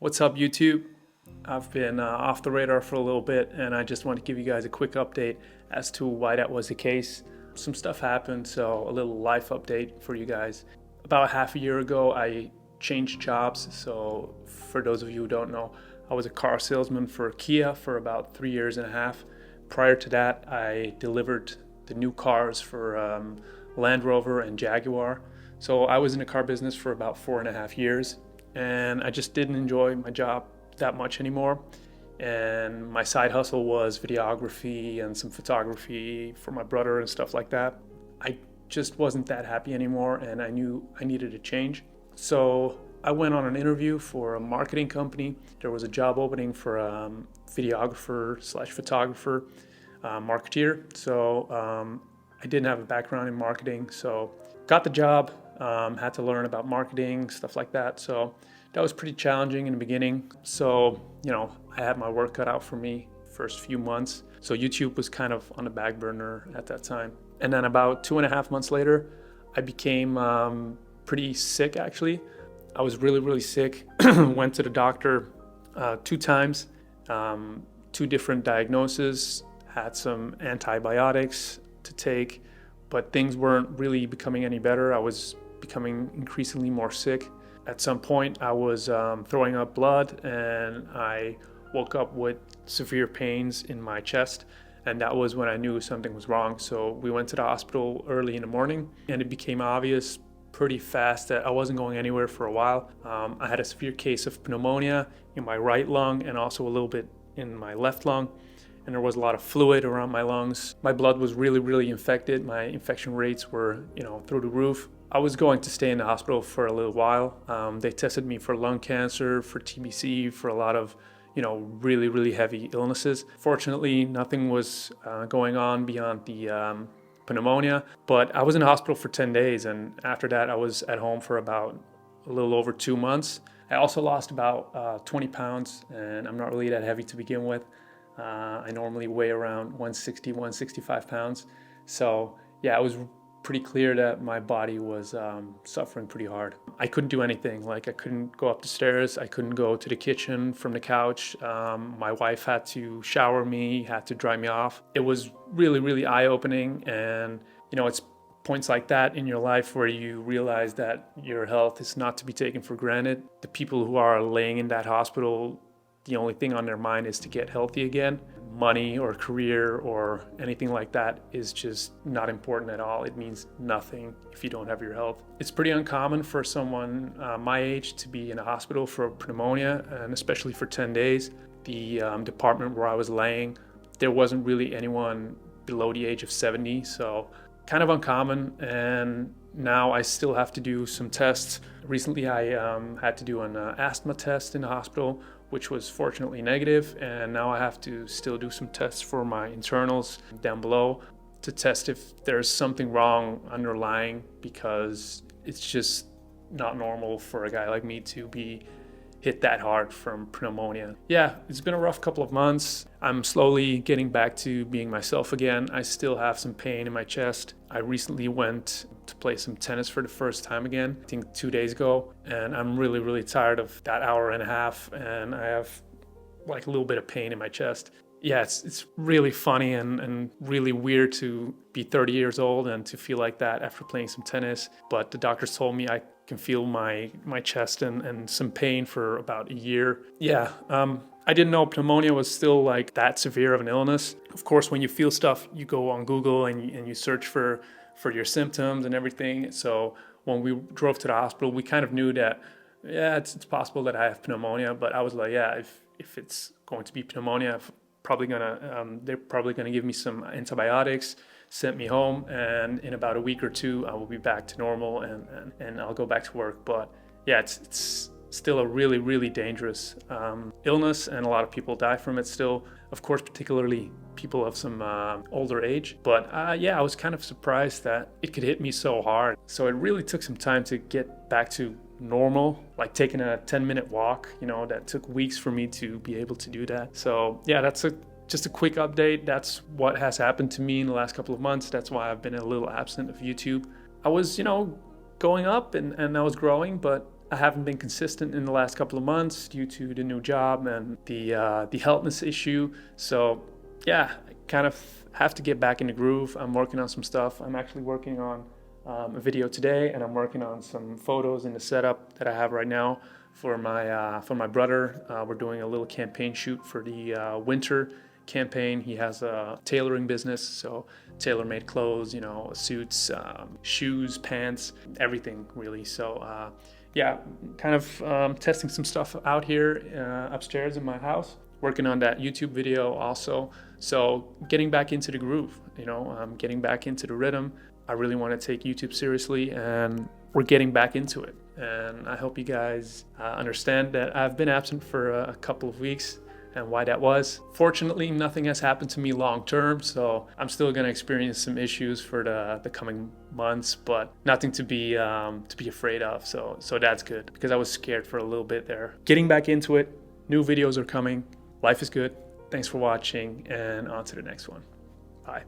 What's up, YouTube? I've been off the radar for a little bit, and I just want to give you guys a quick update as to why that was the case. Some stuff happened, so a little life update for you guys. About half a year ago, I changed jobs. So for those of you who don't know, I was a car salesman for Kia for about 3 years and a half. Prior to that, I delivered the new cars for Land Rover and Jaguar. So I was in the car business for about 4.5 years, and I just didn't enjoy my job that much anymore. And my side hustle was videography and some photography for my brother and stuff like that. I just wasn't that happy anymore, and I knew I needed a change. So I went on an interview for a marketing company. There was a job opening for a videographer slash photographer, marketeer. So I didn't have a background in marketing, so got the job. Had to learn about marketing, stuff like that. So that was pretty challenging in the beginning. So, I had my work cut out for me first few months. So YouTube was kind of on the back burner at that time. And then about 2.5 months later, I became pretty sick, actually. I was really, really sick. Went to the doctor 2 times, 2 different diagnoses, had some antibiotics to take, but things weren't really becoming any better. I was becoming increasingly more sick. At some point, I was throwing up blood, and I woke up with severe pains in my chest, and that was when I knew something was wrong. So we went to the hospital early in the morning, and it became obvious pretty fast that I wasn't going anywhere for a while. I had a severe case of pneumonia in my right lung and also a little bit in my left lung, and there was a lot of fluid around my lungs. My blood was really, really infected. My infection rates were, through the roof. I was going to stay in the hospital for a little while. They tested me for lung cancer, for TBC, for a lot of, really, really heavy illnesses. Fortunately, nothing was going on beyond the pneumonia, but I was in the hospital for 10 days, and after that, I was at home for about a little over 2 months. I also lost about 20 pounds, and I'm not really that heavy to begin with. I normally weigh around 160, 165 pounds. So yeah, it was pretty clear that my body was suffering pretty hard. I couldn't do anything. I couldn't go up the stairs. I couldn't go to the kitchen from the couch. My wife had to shower me, had to dry me off. It was really, really eye-opening. And, it's points like that in your life where you realize that your health is not to be taken for granted. The people who are laying in that hospital, the only thing on their mind is to get healthy again. Money or career or anything like that is just not important at all. It means nothing if you don't have your health. It's pretty uncommon for someone my age to be in a hospital for pneumonia, and especially for 10 days. The department where I was laying, there wasn't really anyone below the age of 70, so kind of uncommon. And now I still have to do some tests. Recently I had to do an asthma test in the hospital, which was fortunately negative, and now I have to still do some tests for my internals down below to test if there's something wrong underlying, because it's just not normal for a guy like me to be hit that hard from pneumonia. Yeah, it's been a rough couple of months. I'm slowly getting back to being myself again. I still have some pain in my chest. I recently went to play some tennis for the first time again, I think 2 days ago, and I'm really, really tired of that hour and a half, and I have a little bit of pain in my chest. Yeah, it's really funny and really weird to be 30 years old and to feel like that after playing some tennis. But the doctors told me I can feel my chest and some pain for about a year. Yeah, I didn't know pneumonia was still that severe of an illness. Of course, when you feel stuff, you go on Google and you search for your symptoms and everything. So when we drove to the hospital, we kind of knew that, yeah, it's possible that I have pneumonia. But I was like, yeah, if it's going to be pneumonia, they're probably gonna give me some antibiotics, sent me home, and in about a week or 2 I will be back to normal and I'll go back to work. But yeah, it's still a really, really dangerous illness, and a lot of people die from it still, of course, particularly people of some older age. But yeah, I was kind of surprised that it could hit me so hard. So it really took some time to get back to normal, taking a 10-minute walk, that took weeks for me to be able to do that. So yeah, that's just a quick update. That's what has happened to me in the last couple of months. That's why I've been a little absent of YouTube. I was, going up and I was growing, but I haven't been consistent in the last couple of months due to the new job and the healthness issue. So yeah, I kind of have to get back in the groove. I'm working on some stuff. I'm actually working on a video today, and I'm working on some photos in the setup that I have right now for my brother. We're doing a little campaign shoot for the winter campaign. He has a tailoring business, so tailor-made clothes, suits, shoes, pants, everything really. So yeah, kind of testing some stuff out here upstairs in my house, working on that YouTube video also. So getting back into the groove, getting back into the rhythm. I really want to take YouTube seriously, and we're getting back into it. And I hope you guys understand that I've been absent for a couple of weeks and why that was. Fortunately, nothing has happened to me long term, so I'm still going to experience some issues for the coming months, but nothing to be afraid of. So that's good, because I was scared for a little bit there. Getting back into it. New videos are coming. Life is good. Thanks for watching, and on to the next one. Bye.